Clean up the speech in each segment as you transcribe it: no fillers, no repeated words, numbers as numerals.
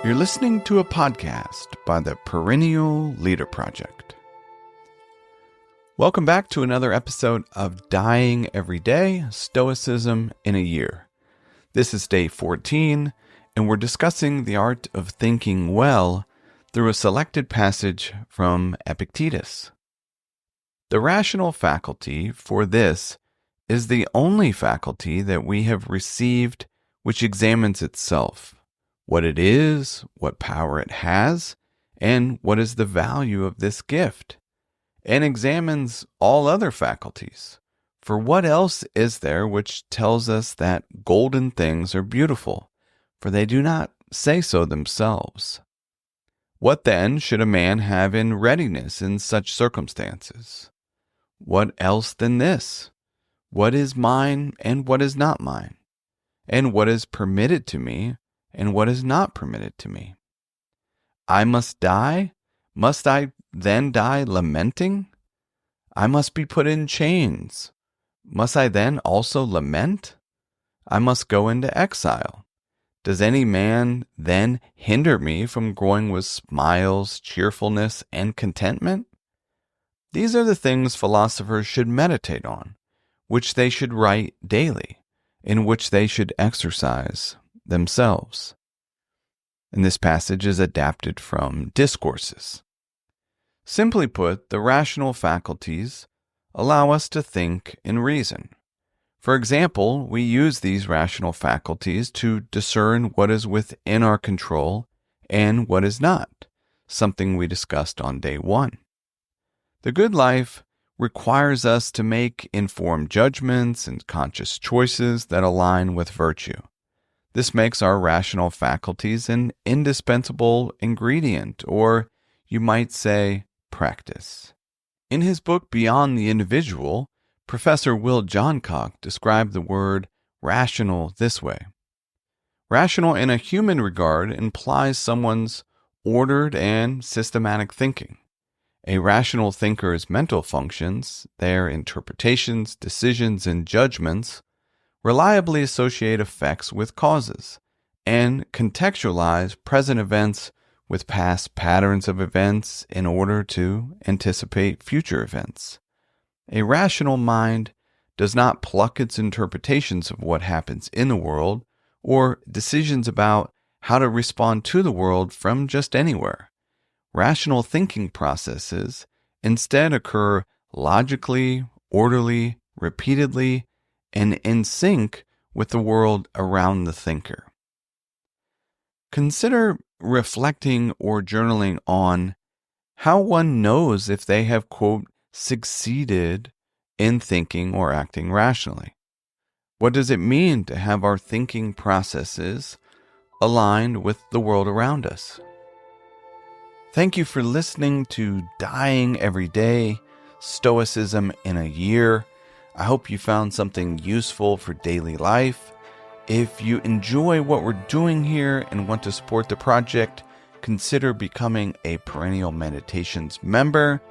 You're listening to a podcast by the Perennial Leader Project. Welcome back to another episode of Dying Every Day, Stoicism in a Year. This is day 14, and we're discussing the art of thinking well through a selected passage from Epictetus. The rational faculty for this is the only faculty that we have received which examines itself, what it is, what power it has, and what is the value of this gift, and examines all other faculties. For what else is there which tells us that golden things are beautiful? For they do not say so themselves. What then should a man have in readiness in such circumstances? What else than this? What is mine and what is not mine? And what is permitted to me and what is not permitted to me? I must die? Must I then die lamenting? I must be put in chains. Must I then also lament? I must go into exile. Does any man then hinder me from going with smiles, cheerfulness, and contentment? These are the things philosophers should meditate on, which they should write daily, in which they should exercise themselves. And this passage is adapted from Discourses. Simply put, the rational faculties allow us to think and reason. For example, we use these rational faculties to discern what is within our control and what is not, something we discussed on day 1. The good life requires us to make informed judgments and conscious choices that align with virtue. This makes our rational faculties an indispensable ingredient, or you might say, practice. In his book Beyond the Individual, Professor Will Johncock described the word rational this way. Rational in a human regard implies someone's ordered and systematic thinking. A rational thinker's mental functions, their interpretations, decisions, and judgments, reliably associate effects with causes, and contextualize present events with past patterns of events in order to anticipate future events. A rational mind does not pluck its interpretations of what happens in the world or decisions about how to respond to the world from just anywhere. Rational thinking processes instead occur logically, orderly, repeatedly, and in sync with the world around the thinker. Consider reflecting or journaling on how one knows if they have, quote, succeeded in thinking or acting rationally. What does it mean to have our thinking processes aligned with the world around us? Thank you for listening to Dying Every Day, Stoicism in a Year. I hope you found something useful for daily life. If you enjoy what we're doing here and want to support the project, consider becoming a Perennial Meditations member.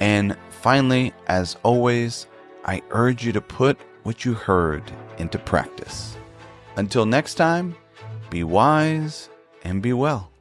And finally, as always, I urge you to put what you heard into practice. Until next time, be wise and be well.